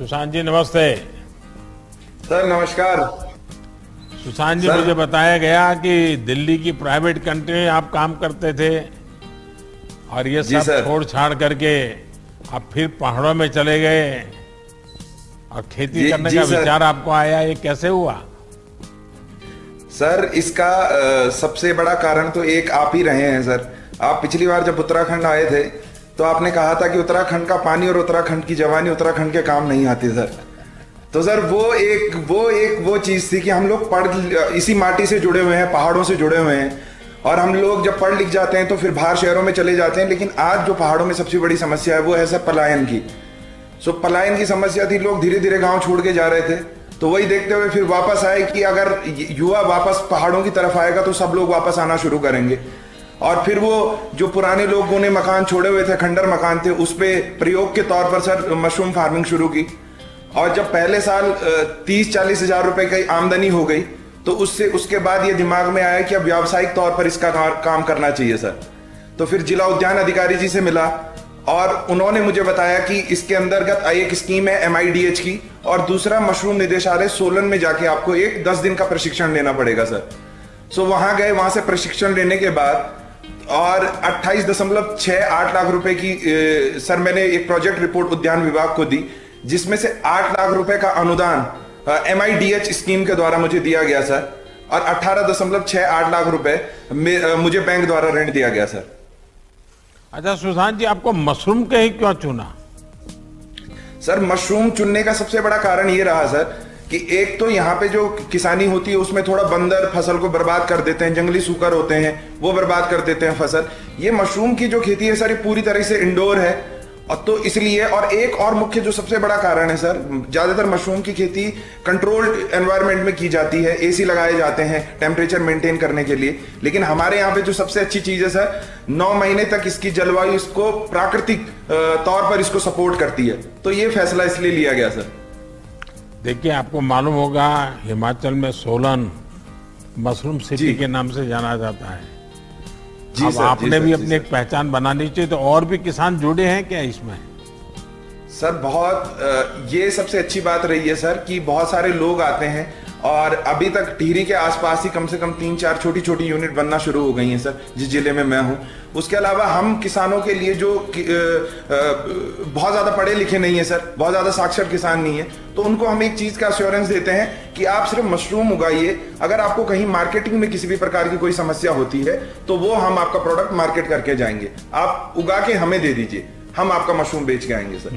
सुशांत जी नमस्ते। सर नमस्कार। सुशांत जी मुझे बताया गया कि दिल्ली की प्राइवेट कंपनी में आप काम करते थे और ये सब छोड़ छाड़ करके आप फिर पहाड़ों में चले गए और खेती करने का विचार आपको आया, ये कैसे हुआ? सर इसका सबसे बड़ा कारण तो एक आप ही रहे हैं सर। आप पिछली बार जब उत्तराखंड आए थे तो आपने कहा था कि उत्तराखंड का पानी और उत्तराखंड की जवानी उत्तराखंड के काम नहीं आती सर। तो सर वो चीज थी कि हम लोग इसी माटी से जुड़े हुए हैं, पहाड़ों से जुड़े हुए हैं, और हम लोग जब पढ़ लिख जाते हैं तो फिर बाहर शहरों में चले जाते हैं। लेकिन आज जो पहाड़ों में सबसे बड़ी समस्या है वो है सर पलायन की। पलायन की समस्या थी, लोग धीरे धीरे गांव छोड़ के जा रहे थे। तो वही देखते हुए फिर वापस आए कि अगर युवा वापस पहाड़ों की तरफ आएगा तो सब लोग वापस आना शुरू करेंगे। और फिर वो जो पुराने लोगों ने मकान छोड़े हुए थे, खंडर मकान थे, उस पे प्रयोग के तौर पर सर मशरूम फार्मिंग शुरू की। और जब पहले साल 30-40 हजार रुपए की आमदनी हो गई तो उसके बाद ये दिमाग में आया कि अब व्यावसायिक तौर पर इसका काम करना चाहिए सर। तो फिर जिला उद्यान अधिकारी जी से मिला और उन्होंने मुझे बताया कि इसके अंतर्गत एक स्कीम है MIDH की, और दूसरा मशरूम निदेशालय सोलन में जाके आपको 10 दिन का प्रशिक्षण लेना पड़ेगा सर। वहां गए, वहां से प्रशिक्षण लेने के बाद और 28.68 लाख रुपए की सर मैंने एक प्रोजेक्ट रिपोर्ट उद्यान विभाग को दी, जिसमें से 8 लाख रुपए का अनुदान MIDH स्कीम के द्वारा मुझे दिया गया सर, और 18.68 लाख रुपए मुझे बैंक द्वारा ऋण दिया गया सर। अच्छा सुशांत जी, आपको मशरूम के ही क्यों चुना? सर मशरूम चुनने का सबसे बड़ा कारण ये रहा सर कि एक तो यहाँ पे जो किसानी होती है उसमें थोड़ा बंदर फसल को बर्बाद कर देते हैं, जंगली सूकर होते हैं वो बर्बाद कर देते हैं फसल। ये मशरूम की जो खेती है सर ये पूरी तरह से इंडोर है, और तो इसलिए, और एक और मुख्य जो सबसे बड़ा कारण है सर, ज्यादातर मशरूम की खेती कंट्रोल्ड एनवायरनमेंट में की जाती है, AC लगाए जाते हैं टेम्परेचर मेंटेन करने के लिए। लेकिन हमारे यहाँ पे जो सबसे अच्छी चीज है सर, 9 महीने तक इसकी जलवायु इसको प्राकृतिक तौर पर इसको सपोर्ट करती है। तो ये फैसला इसलिए लिया गया सर। देखिए, आपको मालूम होगा हिमाचल में सोलन मशरूम सिटी के नाम से जाना जाता है। अब आपने भी अपनी एक पहचान बनानी चाहिए, तो और भी किसान जुड़े हैं क्या इसमें? सर बहुत ये सबसे अच्छी बात रही है सर कि बहुत सारे लोग आते हैं, और अभी तक टिहरी के आसपास ही कम से कम 3-4 छोटी छोटी यूनिट बनना शुरू हो गई हैं सर, जिस जिले में मैं हूं। उसके अलावा हम किसानों के लिए जो बहुत ज्यादा पढ़े लिखे नहीं है सर, बहुत ज्यादा साक्षर किसान नहीं है, तो उनको हम एक चीज का अश्योरेंस देते हैं कि आप सिर्फ मशरूम उगाइए। अगर आपको कहीं मार्केटिंग में किसी भी प्रकार की कोई समस्या होती है तो वो हम आपका प्रोडक्ट मार्केट करके जाएंगे, आप उगा के हमें दे दीजिए, हम आपका मशरूम बेच के आएंगे सर।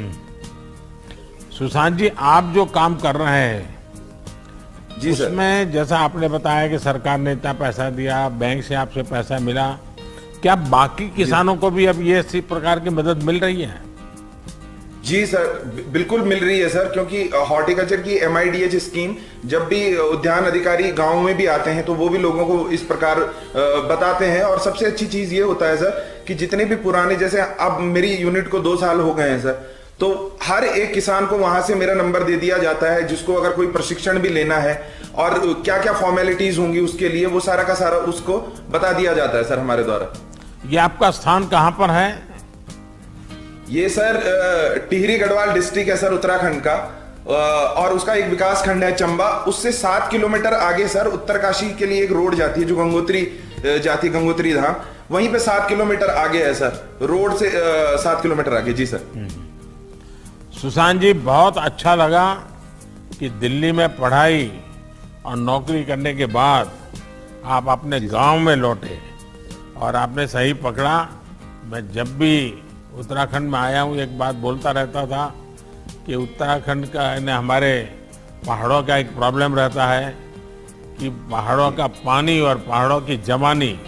सुशांत जी, आप जो काम कर रहे हैं जी उसमें जैसा आपने बताया कि सरकार ने इतना पैसा दिया, बैंक से आपसे पैसा मिला, क्या बाकी किसानों को भी अब ये इसी प्रकार की मदद मिल रही है? जी सर, बिल्कुल मिल रही है सर, क्योंकि हॉर्टिकल्चर की MIDH स्कीम जब भी उद्यान अधिकारी गांव में भी आते हैं तो वो भी लोगों को इस प्रकार बताते हैं। और सबसे अच्छी चीज ये होता है सर कि जितने भी पुराने, जैसे अब मेरी यूनिट को 2 साल हो गए हैं सर, तो हर एक किसान को वहां से मेरा नंबर दे दिया जाता है, जिसको अगर कोई प्रशिक्षण भी लेना है और क्या क्या फॉर्मेलिटीज होंगी उसके लिए, वो सारा का सारा उसको बता दिया जाता है सर हमारे द्वारा। ये आपका स्थान कहां पर है? ये सर टिहरी गढ़वाल डिस्ट्रिक्ट है सर, उत्तराखंड का, और उसका एक विकास खंड है चंबा। उससे 7 किलोमीटर आगे सर उत्तरकाशी के लिए एक रोड जाती है जो गंगोत्री जाती है, गंगोत्री धाम, वहीं पे 7 किलोमीटर आगे है सर, रोड से 7 किलोमीटर आगे। जी सर। सुशांत जी, बहुत अच्छा लगा कि दिल्ली में पढ़ाई और नौकरी करने के बाद आप अपने गांव में लौटे, और आपने सही पकड़ा। मैं जब भी उत्तराखंड में आया हूं एक बात बोलता रहता था कि उत्तराखंड का हमारे पहाड़ों का एक प्रॉब्लम रहता है कि पहाड़ों का पानी और पहाड़ों की जवानी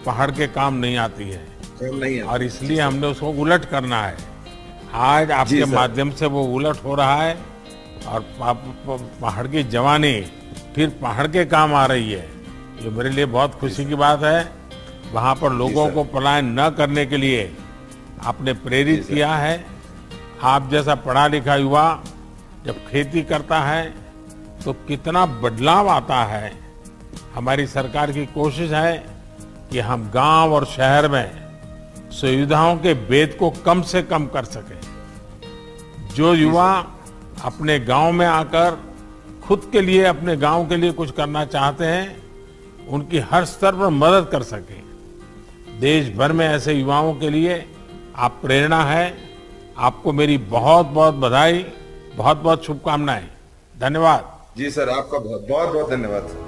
पहाड़ के काम नहीं आती है, और इसलिए हमने उसको उलट करना है। आज आपके माध्यम से वो उलट हो रहा है, और पहाड़ की जवानी फिर पहाड़ के काम आ रही है। ये मेरे लिए बहुत खुशी की बात है। वहाँ पर लोगों को पलायन न करने के लिए आपने प्रेरित किया है। आप जैसा पढ़ा लिखा युवा जब खेती करता है तो कितना बदलाव आता है। हमारी सरकार की कोशिश है कि हम गांव और शहर में सुविधाओं के भेद को कम से कम कर सके। जो युवा अपने गांव में आकर खुद के लिए, अपने गांव के लिए कुछ करना चाहते हैं, उनकी हर स्तर पर मदद कर सकें। देश भर में ऐसे युवाओं के लिए आप प्रेरणा है। आपको मेरी बहुत बहुत बधाई, बहुत बहुत शुभकामनाएं। धन्यवाद। जी सर, आपका बहुत बहुत धन्यवाद।